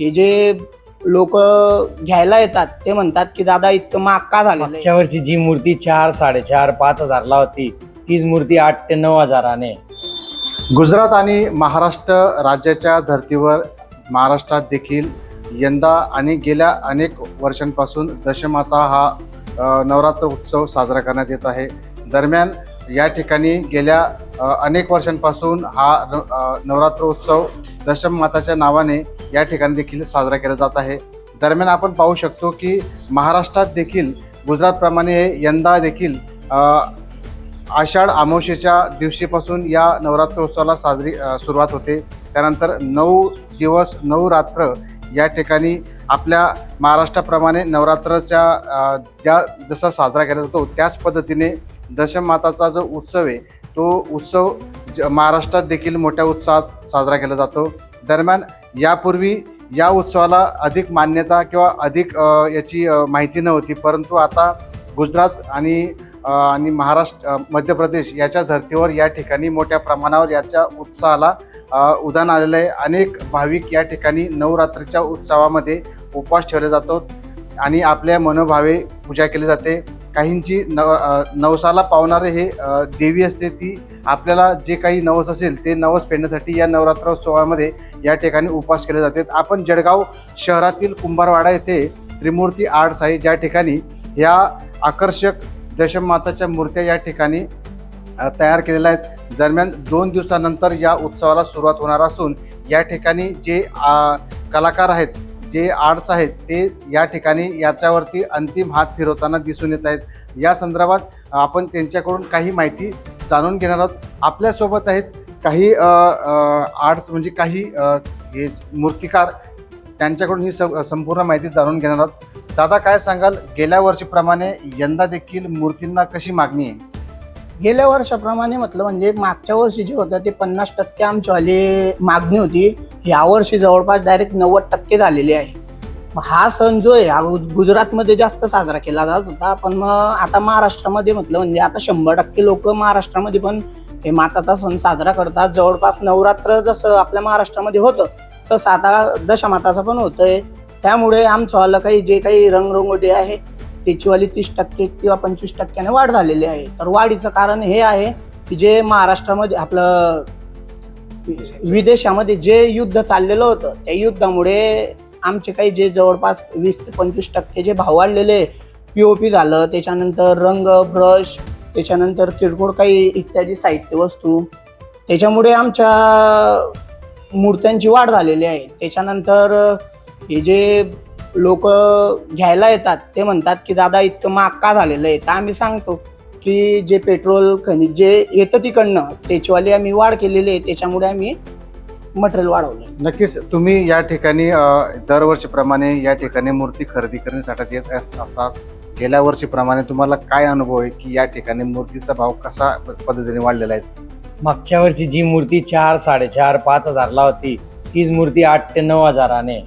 हे जे लोक घ्यायला येतात ते म्हणतात की दादा इतकं महाग का झालेलं आहे. मागच्या वर्षी जी मूर्ती 4, 4.5, 5,000ला होती तीच मूर्ती 8 ते 9,000ने. गुजरात आणि महाराष्ट्र राज्याच्या धर्तीवर महाराष्ट्रात देखील यंदा आणि गेल्या अनेक वर्षांपासून दशमाता हा नवरात्र उत्सव साजरा करण्यात येत आहे. दरम्यान या ठिकाणी गेल्या अनेक वर्षांपासून हा नवरात्र उत्सव दशमाताच्या नावाने या ठिकाणी देखील साजरा केला जात आहे. दरम्यान आपण पाहू शकतो की महाराष्ट्रात देखील गुजरातप्रमाणे यंदा देखील आषाढ अमावस्येच्या दिवशीपासून या नवरात्रोत्सवाला सुरुवात होते. त्यानंतर 9 दिवस 9 रात्र या ठिकाणी आपल्या महाराष्ट्राप्रमाणे नवरात्राच्या जसा साजरा केला जातो त्याच पद्धतीने दशमाताचा जो उत्सव आहे तो उत्सव महाराष्ट्रात देखील मोठ्या उत्साहात साजरा केला जातो. दरम्यान यापूर्वी या उत्सवाला अधिक मान्यता किंवा अधिक याची माहिती नव्हती, परंतु आता गुजरात आणि महाराष्ट्र मध्य प्रदेश याच्या धर्तीवर या ठिकाणी मोठ्या प्रमाणावर याच्या उत्साहाला उधाण आलेलं आहे. अनेक भाविक या ठिकाणी नवरात्रीच्या उत्सवामध्ये उपवास ठेवले जातो आणि आपल्या मनोभावे पूजा केली जाते. काहींची नवसाला पावणारे हे देवी असते, ती आपल्याला जे काही नवस असेल ते नवस फेडण्यासाठी या नवरात्रोत्सवामध्ये या ठिकाणी उपवास केले जातात. आपण जळगाव शहरातील कुंभारवाडा येथे त्रिमूर्ती आर्ट्स आहे, ज्या ठिकाणी या आकर्षक दशमाताच्या मूर्त्या या ठिकाणी तयार केलेल्या आहेत. दरम्यान 2 दिवसानंतर या उत्सवाला सुरुवात होणार असून या ठिकाणी जे कलाकार आहेत, जे आर्ट्स आहेत ते या ठिकाणी याच्यावरती अंतिम हात फिरवताना दिसून येत आहेत. या संदर्भात आपण त्यांच्याकडून काही माहिती जाणून घेणार आहोत. आपल्यासोबत आहेत काही आर्ट्स म्हणजे काही हे मूर्तिकार, त्यांच्याकडून ही संपूर्ण माहिती जाणून घेणार आहोत. दादा, काय सांगाल, गेल्या वर्षीप्रमाणे यंदा देखील मूर्तींना कशी मागणी आहे? गेल्या वर्षाप्रमाणे म्हटलं म्हणजे मागच्या वर्षी जे होतं ते 50% आमच्यावाली मागणी होती. यावर्षी जवळपास डायरेक्ट 90% झालेली आहे. हा सण जो आहे हा गुजरातमध्ये जास्त साजरा केला जात होता, पण मग आता महाराष्ट्रामध्ये म्हटलं म्हणजे आता 100% लोक महाराष्ट्रामध्ये पण हे माताचा सण साजरा करतात. जवळपास नवरात्र जसं आपल्या महाराष्ट्रामध्ये होतं तसं आता दशमाताचं पण होतंय. त्यामुळे आमचं काही जे काही रंगरंगोटी आहे त्याचीवाली 30% किंवा 25%ने वाढ झालेली आहे. तर वाढीचं कारण हे आहे की जे महाराष्ट्रामध्ये आपलं विदेशामध्ये जे युद्ध चाललेलं होतं त्या युद्धामुळे आमचे काही जे जवळपास 20 ते 25% जे भाव वाढलेले, POP झालं, त्याच्यानंतर रंग, ब्रश, त्याच्यानंतर किरकोळ काही इत्यादी साहित्य वस्तू, त्याच्यामुळे आमच्या मूर्त्यांची वाढ झालेली आहे. त्याच्यानंतर हे जे लोक घ्यायला येतात ते म्हणतात की दादा इतकं महाग का झालेलं आहे. तर आम्ही सांगतो की जे पेट्रोल खनिज जे येतं तिकडनं त्याचीवाली आम्ही वाढ केलेली आहे, त्याच्यामुळे आम्ही मटेरियल वाढवलं. नक्कीच तुम्ही या ठिकाणी दरवर्षीप्रमाणे या ठिकाणी मूर्ती खरेदी करण्यासाठी येत असतात. गेल्या वर्षीप्रमाणे तुम्हाला काय अनुभव आहे की या ठिकाणी मूर्तीचा भाव कसा पद्धतीने वाढलेला आहे? मागच्या वर्षी जी मूर्ती 4, 4.5, 5,000ला होती तीच मूर्ती 8 ते 9,000ने.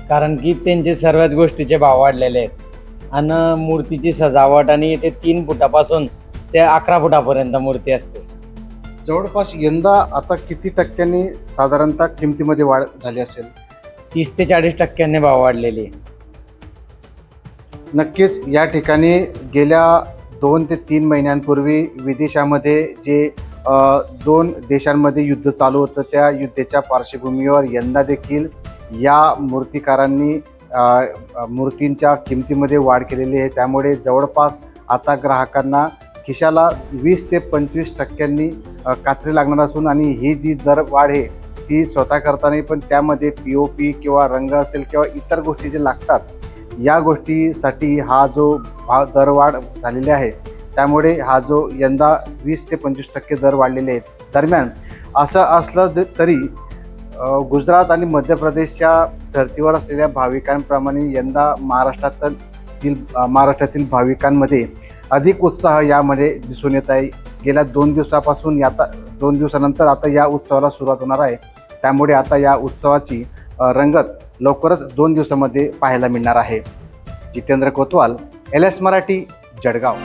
कारण की त्यांचे सर्वच गोष्टीचे भाव वाढलेले आहेत आणि मूर्तीची सजावट आणि ते 3 फुटापासून ते 11 फुटापर्यंत मूर्ती असते. जवळपास यंदा आता किती टक्क्यांनी साधारणतः किमतीमध्ये वाढ झाली असेल? 30 ते 40% भाव वाढलेले. नक्कीच या ठिकाणी गेल्या 2 ते 3 महिन्यांपूर्वी विदेशामध्ये जे 2 देशांमध्ये युद्ध चालू होतं त्या युद्धाच्या पार्श्वभूमीवर यंदा देखील या मूर्तिकारांनी मूर्तींच्या किमतीमध्ये वाढ केलेली आहे. त्यामुळे जवळपास आता ग्राहकांना खिशाला 20 ते 25% कात्री लागणार असून आणि ही जी दरवाढ आहे ती स्वतः करताना पण त्यामध्ये POP किंवा रंग असेल किंवा इतर गोष्टी जे लागतात या गोष्टीसाठी हा जो दरवाढ झालेली आहे, त्यामुळे हा जो यंदा 20 ते 25% दर वाढलेले आहेत. दरम्यान असं असलं तरी गुजरात आणि मध्य प्रदेशच्या धर्तीवर असलेल्या भाविकांप्रमाणे यंदा महाराष्ट्रातील भाविकांमध्ये अधिक उत्साह यामध्ये दिसून येत आहे. गेल्या 2 दिवसापासून आता 2 दिवसानंतर आता या उत्सवाला सुरुवात होणार आहे. त्यामुळे आता या उत्सवाची रंगत लवकरच 2 दिवसामध्ये पाहायला मिळणार आहे. जितेंद्र कोतवाल, LS मराठी, जळगाव.